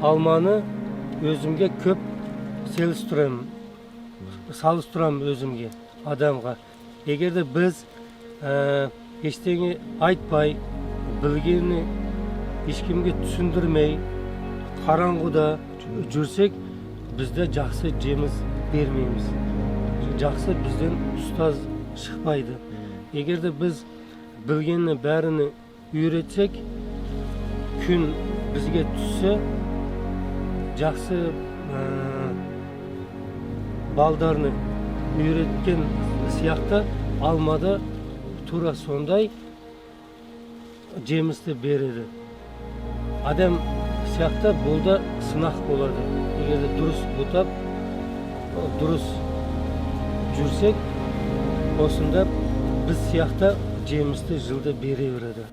алманы өзімге көп салыстырамын өзімге, адамға. Егерде біз ештеңе айтпай, білгенін ешкімге түсіндірмей, қараңғыда жүрсек, бізде жақсы жеміс бермейміз. Жақсы бізден ұстаз шықпайды. Егерде біз білгенін бәріні үйретсек, күн бізге түссе, жақсы балдарны үйреткен сияқты алмада тура сондай жемісті береді. Адам сияқты бұл да сынақ болады. Егерде дұрыс бұтап, дұрыс жүрсек, осында біз сияқты жемісті жылда бере береді.